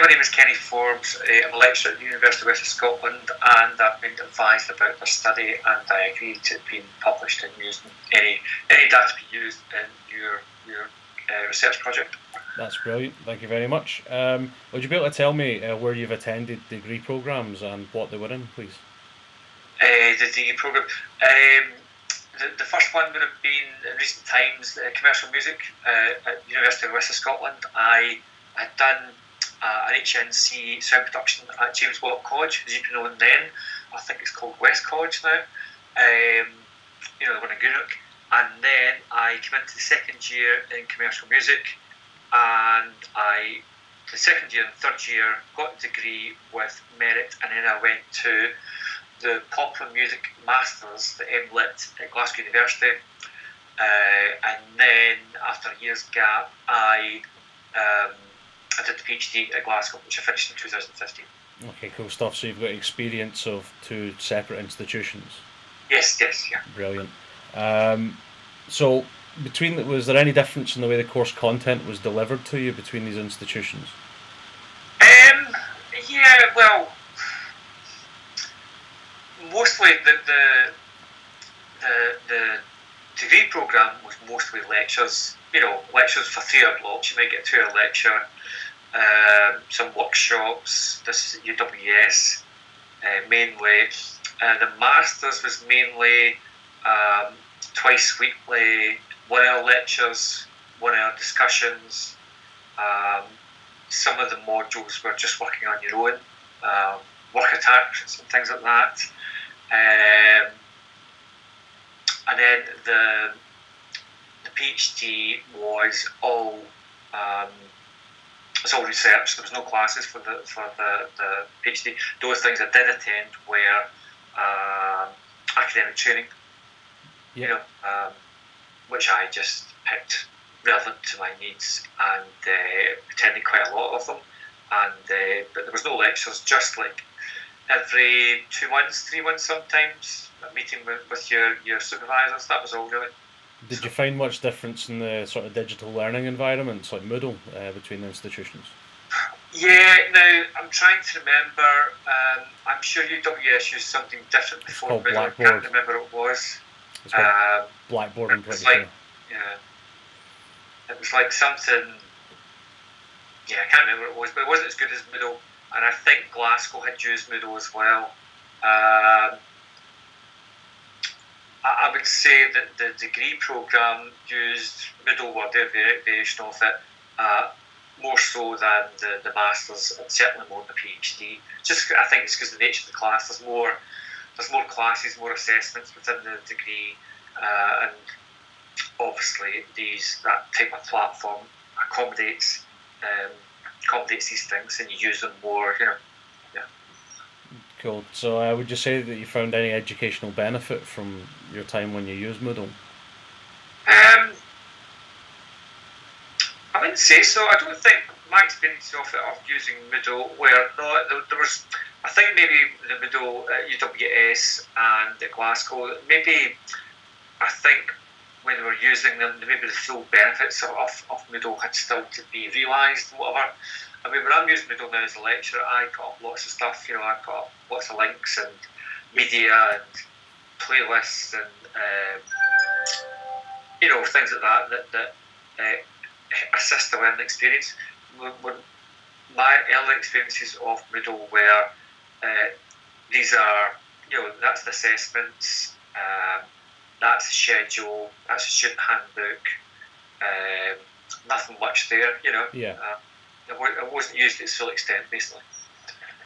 my name is Kenny Forbes. I'm a lecturer at the University of West Scotland, and I've been advised about the study, and I agree to it being published and used in any data to be used in your research project. That's brilliant. Thank you very much. Would you be able to tell me where you've attended degree programmes and what they were in, please? The degree programme. The first one would have been in recent times commercial music at the University of West Scotland. I had done an HNC sound production at James Watt College, as you can know then. I think it's called West College now. The one in Greenock. And then I came into the second year in commercial music, and the second year and third year got a degree with merit, and then I went to the Popular Music Masters, the MLit at Glasgow University, and then after a year's gap I did the PhD at Glasgow, which I finished in 2015. Okay, cool stuff. So you've got experience of two separate institutions? Yes, yeah. Brilliant. So was there any difference in the way the course content was delivered to you between these institutions? Mostly the degree programme was mostly lectures. Lectures for 3-hour blocks. You might get a 2-hour lecture, some workshops. This is at UWS mainly. The masters was mainly twice weekly, 1-hour lectures, 1-hour discussions. Some of the modules were just working on your own, work attachments and things like that. And then the PhD was all it's all research. There was no classes for the PhD. Those things I did attend were academic training. Yep. Which I just picked relevant to my needs, and attended quite a lot of them. And but there was no lectures, just like every 2 months, 3 months sometimes, a meeting with your supervisors. That was all really. Did you find much difference in the sort of digital learning environments like Moodle between the institutions? Yeah, now I'm trying to remember. I'm sure UWS used something different before Moodle. I can't remember what it was. It's called Blackboard. It was like, it was like something. Yeah, I can't remember what it was, but it wasn't as good as Moodle. And I think Glasgow had used Moodle as well. I would say that the degree programme used Moodle, or their variation of it, more so than the masters, and certainly more than the PhD. I think it's because of the nature of the class. There's more classes, more assessments within the degree, and obviously that type of platform accommodates these things, and you use them more. Cool. So would you say that you found any educational benefit from your time when you used Moodle? I wouldn't say so. I don't think my experience of using Moodle there was. I think maybe the Moodle at UWS and at Glasgow, maybe I think when they were using them, maybe the full benefits of Moodle had still to be realised and whatever. I mean, when I'm using Moodle now as a lecturer, I put up lots of stuff. I put up lots of links and media and playlists and things like that assist the learning experience. When my early experiences of Moodle were these are that's the assessments, that's the schedule, that's the student handbook. Nothing much there, Yeah. It wasn't used to its full extent, basically.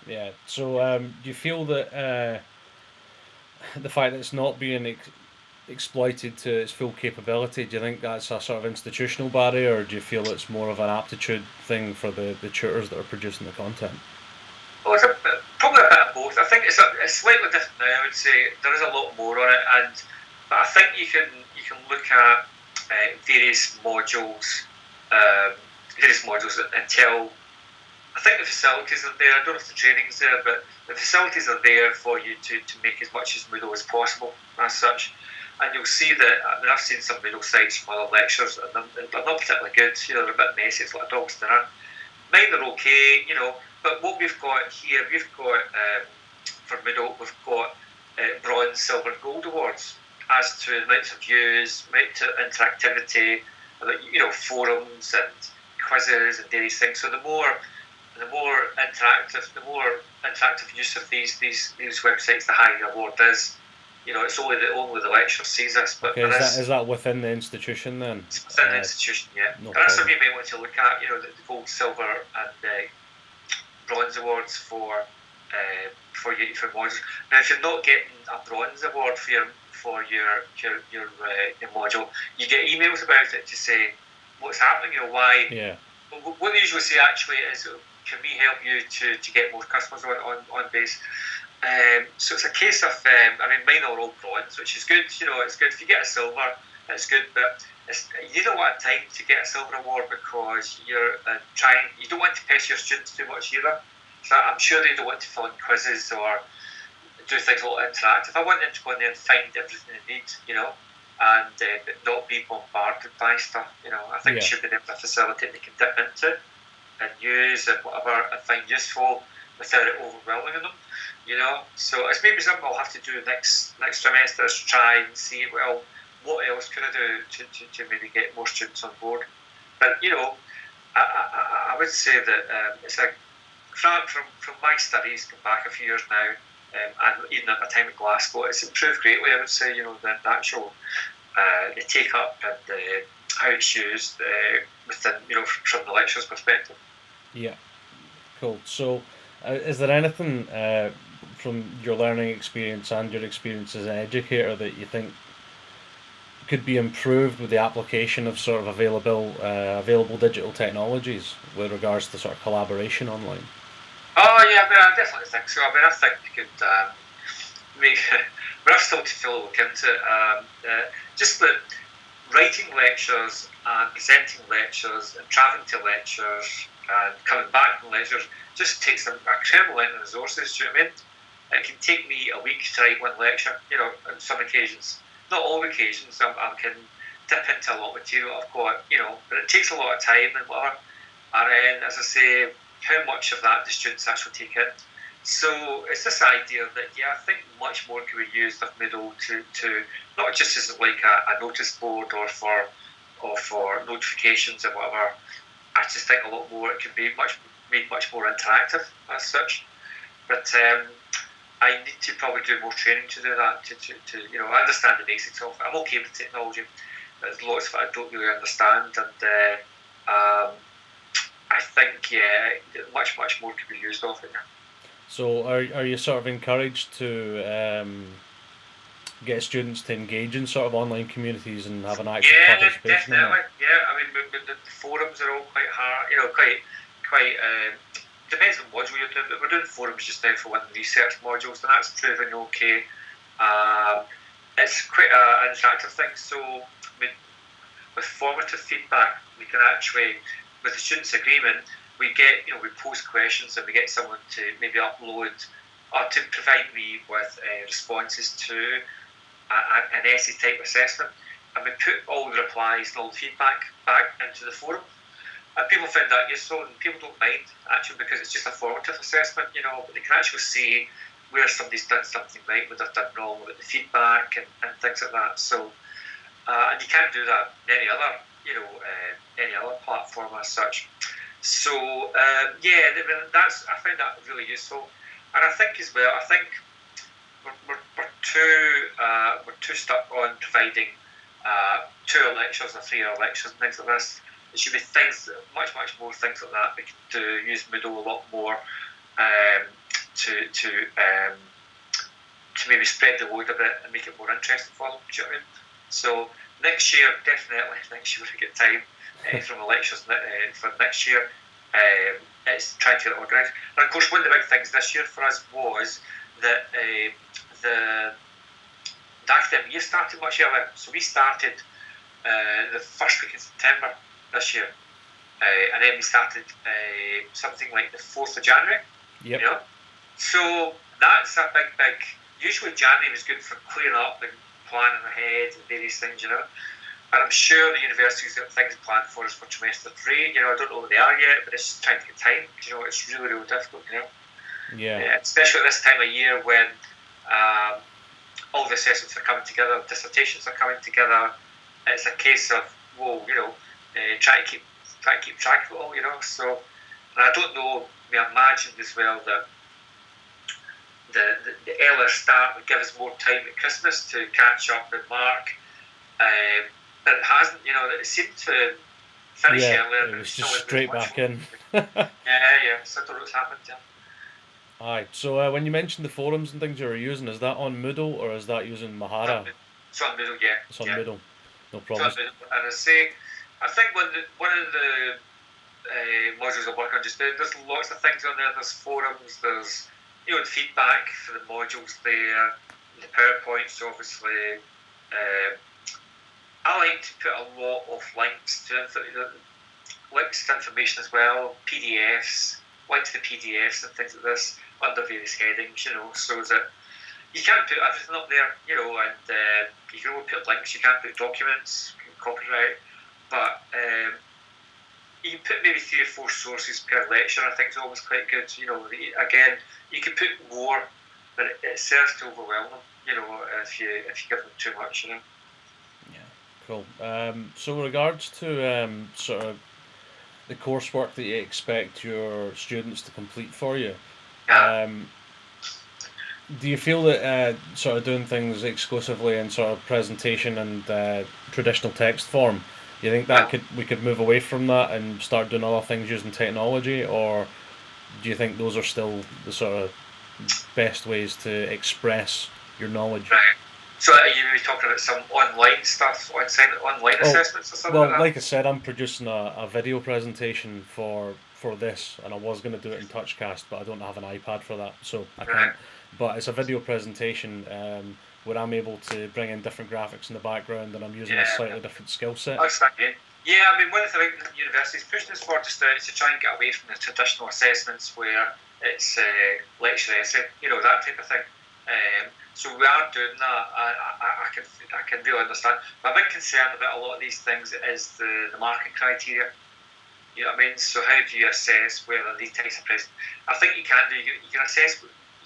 Yeah. So, do you feel that the fact that it's not being exploited to its full capability, do you think that's a sort of institutional barrier, or do you feel it's more of an aptitude thing for the tutors that are producing the content? Well, it's probably a bit of both. I think it's slightly different now. I would say there is a lot more on it, but I think you can look at various modules until I think the facilities are there. I don't know if the training's there, but the facilities are there for you to make as much as Moodle as possible as such. And you'll see that, I've seen some Moodle sites from other lectures, and they're not particularly good. They're a bit messy. It's like a dog's dinner. mine are okay, but what we've got here, for Moodle, we've got bronze, silver, and gold awards as to the amounts of views, amount of interactivity, forums and quizzes and various things. So the more interactive use of these websites, the higher the award is. It's only the lecturer sees this, but okay, is that within the institution then? It's within the institution, yeah. No and that's problem. something you may want to look at. The gold, silver, and bronze awards for modules. Now, if you're not getting a bronze award for your module, you get emails about it to say what's happening. Why? Yeah. What they usually say actually is, can we help you to get more customers on base? So it's a case of, mine are all bronze, which is good. It's good if you get a silver. It's good, but you don't want time to get a silver award because you're you don't want to pester your students too much either. So I'm sure they don't want to fill in quizzes or do things a little interactive. I want them to go in there and find everything they need, and but not be bombarded by stuff. I think they should be able to facilitate they can dip into and use and whatever and find useful without it overwhelming them. So it's maybe something I'll have to do next trimester is try and see, well, what else can I do to maybe get more students on board. But I would say that it's like from my studies, come back a few years now, and even at my time at Glasgow, it's improved greatly. I would say the actual the take up and how it's used within from the lecturer's perspective. Yeah, cool. So, is there anything from your learning experience and your experience as an educator that you think could be improved with the application of sort of available digital technologies with regards to sort of collaboration online? Oh yeah, I definitely think so. I think you could make. But I've still to feel look into it. Just that writing lectures and presenting lectures and travelling to lectures and coming back from lectures just takes an incredible amount of resources. Do you know what I mean? It can take me a week to write one lecture. On some occasions, not all occasions. I can dip into a lot of material I've got. But it takes a lot of time and whatever. And then, as I say, how much of that do students actually take in? So it's this idea that I think much more can be used of Moodle to not just as like a notice board or for notifications and whatever. I just think a lot more it can be made much more interactive as such. But I need to probably do more training to do that. To understand the basics of it. I'm okay with technology, but there's lots of it I don't really understand, and I think much more can be used of it. So are you sort of encouraged to get students to engage in sort of online communities and have an active participation in that? Yeah, the forums are all quite hard, quite depends on what module you're doing, but we're doing forums just now for one of the research modules, and that's proving okay. It's quite an interactive thing, so with formative feedback, we can actually, with the students' agreement, we get, we post questions and we get someone to maybe upload or to provide me with responses to an essay type assessment, and we put all the replies and all the feedback back into the forum. And people find that useful, and people don't mind actually because it's just a formative assessment, but they can actually see where somebody's done something right, what they've done wrong, with the feedback and things like that. So, and you can't do that in any other, any other platform as such. So I find that really useful, and I think as well. I think we're too stuck on providing 2-hour lectures or 3-hour lectures and things like this. There should be things, much more things like that. We could use Moodle a lot more to maybe spread the load a bit and make it more interesting for them. Do you know what I mean? So next year, definitely, when we get time from the lectures for next year, it's trying to get it organised. And of course, one of the big things this year for us was that the academic year started much earlier. So we started the first week in September this year, and then we started something like the 4th of January. Yep. So that's a big. Usually January was good for clearing up and planning ahead and various things, And I'm sure the university's got things planned for us for trimester 3. I don't know what they are yet, but it's just trying to get time. It's really, really difficult. Yeah. Especially at this time of year when all the assessments are coming together, dissertations are coming together. It's a case of try to keep track of it all. So, and I don't know. We imagined as well that the earlier start would give us more time at Christmas to catch up with Mark, but it hasn't. It seemed to finish earlier. It was just straight back in. Yeah. So I don't know what's happened. Yeah. Aye. So when you mentioned the forums and things you were using, is that on Moodle or is that using Mahara? It's on Moodle, yeah. It's on Moodle. No problem. And I think one of the modules I work on just now, there's lots of things on there. There's forums, there's feedback for the modules there, the PowerPoints obviously. I like to put a lot of links to information as well, PDFs, links to PDFs and things like this under various headings, so that you can't put everything up there, and you can only put links, you can't put documents, copyright, but you can put maybe 3 or 4 sources per lecture. I think it's always quite good. Again, you can put more, but it serves to overwhelm them. If you give them too much. Yeah, cool. So, with regards to sort of the coursework that you expect your students to complete for you, do you feel that sort of doing things exclusively in sort of presentation and traditional text form? Do you think that we could move away from that and start doing other things using technology, or do you think those are still the sort of best ways to express your knowledge? Right. So are you maybe talking about some online stuff, online assessments or something like that? Well, like I said, I'm producing a video presentation for this, and I was going to do it in Touchcast, but I don't have an iPad for that, so I can't. But it's a video presentation where I'm able to bring in different graphics in the background, and I'm using a slightly different skill set. Yeah, I mean, one of the things the university is pushing us for just now is to try and get away from the traditional assessments where it's lecture essay, that type of thing. So we are doing that. I can really understand. My big concern about a lot of these things is the marking criteria. You know what I mean? So how do you assess whether these types of presentations? I think you can assess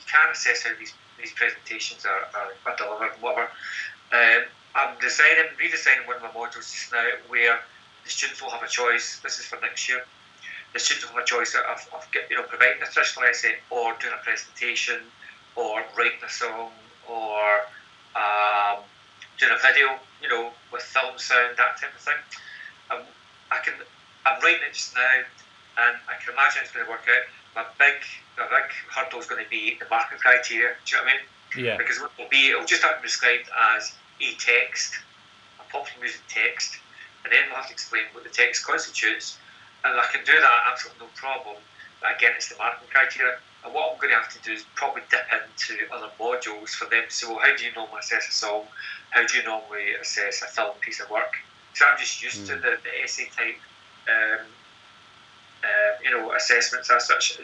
how these presentations are delivered and whatever. I'm redesigning one of my modules just now where the students will have a choice. This is for next year. The students will have a choice of providing a traditional essay or doing a presentation or writing a song or doing a video, with film sound, that type of thing. I'm writing it just now, and I can imagine it's going to work out. My big hurdle is going to be the marking criteria. Do you know what I mean? Yeah. Because it'll just have to be described as a text, a popular music text, and then we'll have to explain what the text constitutes. And I can do that absolutely no problem. But again, it's the marking criteria. And what I'm going to have to do is probably dip into other modules for them to say, well, how do you normally assess a song? How do you normally assess a film piece of work? So I'm just used to the essay type assessments as such,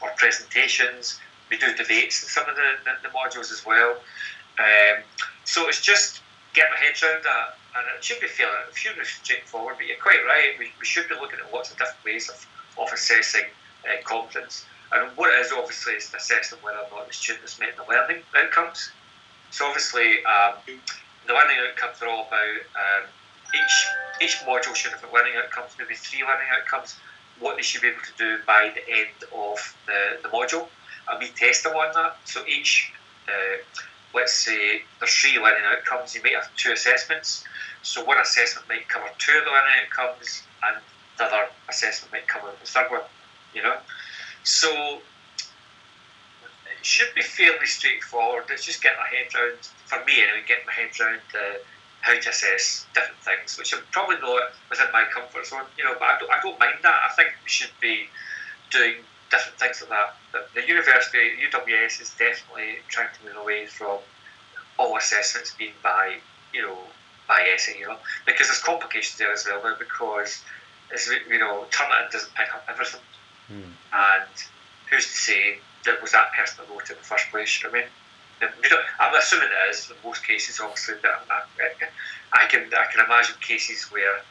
or presentations. We do debates in some of the modules as well. So it's just getting my head around that, and it should be fairly straightforward. But you're quite right. We should be looking at lots of different ways of assessing competence. And what it is, obviously, is assessing whether or not the student has met the learning outcomes. So obviously, the learning outcomes are all about each module should have learning outcomes, maybe 3 learning outcomes, what they should be able to do by the end of the module. And we test them on that. So each, let's say there's 3 learning outcomes, you might have 2 assessments. So one assessment might cover 2 of the learning outcomes, and the other assessment might cover the third one, So it should be fairly straightforward. It's just getting my head around, for me anyway, getting my head around how to assess different things, which are probably not within my comfort zone, but I don't mind that. I think we should be doing different things like that. The university, UWS, is definitely trying to move away from all assessments being by essay, because there's complications there as well now, because Turnitin doesn't pick up everything. And who's to say that was that person that wrote it in the first place, you know what I mean? I'm assuming it is in most cases, obviously, but I can imagine cases where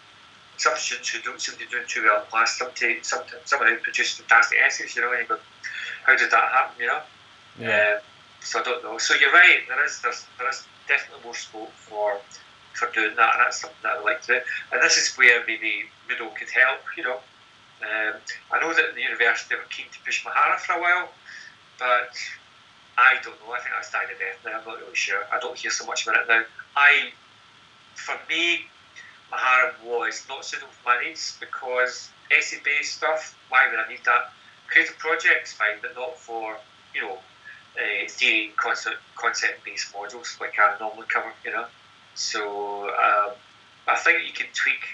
some students who don't seem to be doing too well in class, someone who produces fantastic essays, and you go, how did that happen, Yeah. So I don't know. So you're right, there is definitely more scope for doing that, and that's something that I would like to do. And this is where maybe Moodle could help, I know that the university were keen to push Mahara for a while, but I don't know. I think that's dying a death now. I'm not really sure. I don't hear so much about it now. For me, Mahara was not suitable for my needs because essay-based stuff, why would I need that? Creative projects, fine, but not for, theory and concept-based modules like I normally cover, So I think you can tweak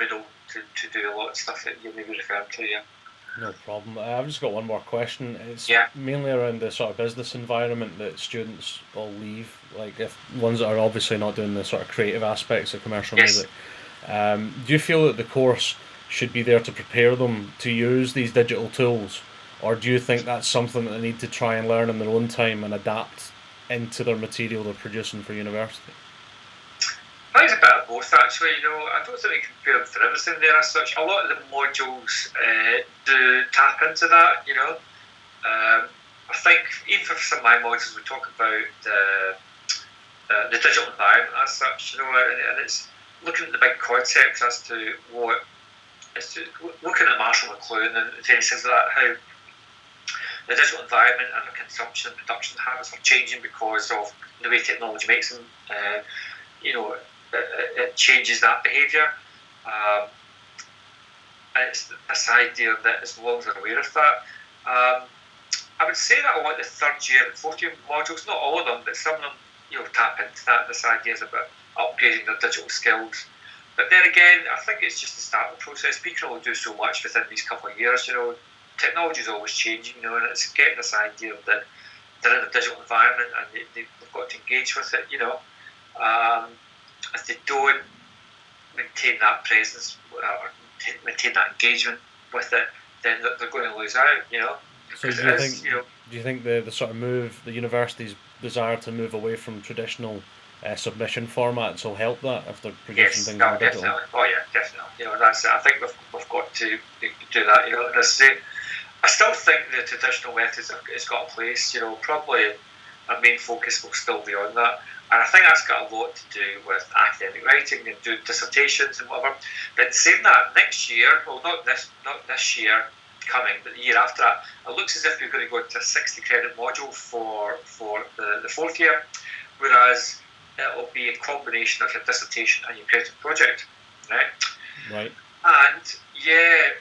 Moodle to do a lot of stuff that you may be referring to, yeah. No problem. I've just got one more question. It's Yeah. mainly around the sort of business environment that students all leave, like if ones that are obviously not doing the sort of creative aspects of commercial Yes. music. Do you feel that the course should be there to prepare them to use these digital tools, or do you think that's something that they need to try and learn in their own time and adapt into their material they're producing for university? I think it's a bit of both, actually. I don't think we can compare them for everything there as such. A lot of the modules do tap into that, I think even for some of my modules, we talk about the digital environment as such, and it's looking at the big concepts as to looking at Marshall McLuhan and various things like that, how the digital environment and the consumption and production habits are changing because of the way technology makes them. It changes that behaviour. And it's this idea that as long as they're aware of that, I would say that a lot of the third year and fourth year modules, not all of them, but some of them, tap into that. This idea is about upgrading their digital skills. But then again, I think it's just the start of the process. We can only do so much within these couple of years. Technology is always changing. And it's getting this idea that they're in a digital environment and they've got to engage with it. If they don't maintain that presence or maintain that engagement with it, then they're going to lose out. So do you think the sort of move, the university's desire to move away from traditional submission formats will help that if they're producing things in digital? Definitely. Oh yeah, definitely. That's it. I think we've got to do that. I still think the traditional methods has got a place. Probably our main focus will still be on that. And I think that's got a lot to do with academic writing and doing dissertations and whatever. But saying that, next year, well, not this year coming, but the year after that, it looks as if we're going to go into a 60 credit module for the fourth year, whereas it'll be a combination of your dissertation and your creative project, right? Right. And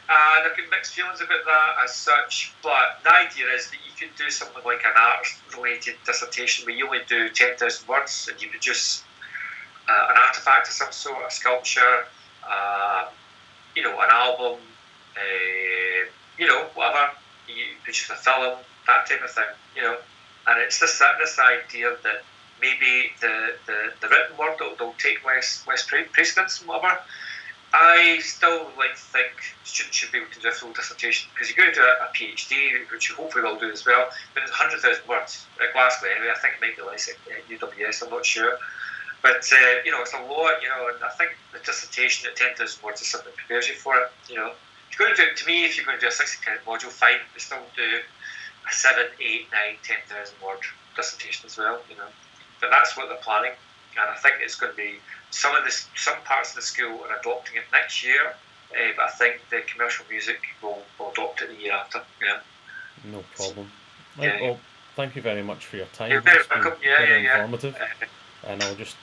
I've got mixed feelings about that as such, but the idea is that you could do something like an art-related dissertation where you only do 10,000 words and you produce an artifact of some sort, a sculpture, an album, whatever. You produce a film, that type of thing, And it's this idea that maybe the written word will take less precedence and whatever. I still like to think students should be able to do a full dissertation because you're going to do a PhD, which you hopefully will do as well. But it's 100,000 words at Glasgow anyway. I think it might be less at UWS. I'm not sure, but it's a lot. And I think the dissertation at 10,000 words is something that prepares you for it. If you're going to do it, to me, if you're going to do a 60 credit module, fine. But still do a 7, 8, 9, 10,000 word dissertation as well. But that's what they're planning, and I think it's going to be. Some parts of the school are adopting it next year, but I think the commercial music will adopt it the year after. No problem. Right, well, thank you very much for your time. You're very It's been welcome. very informative. And I'll just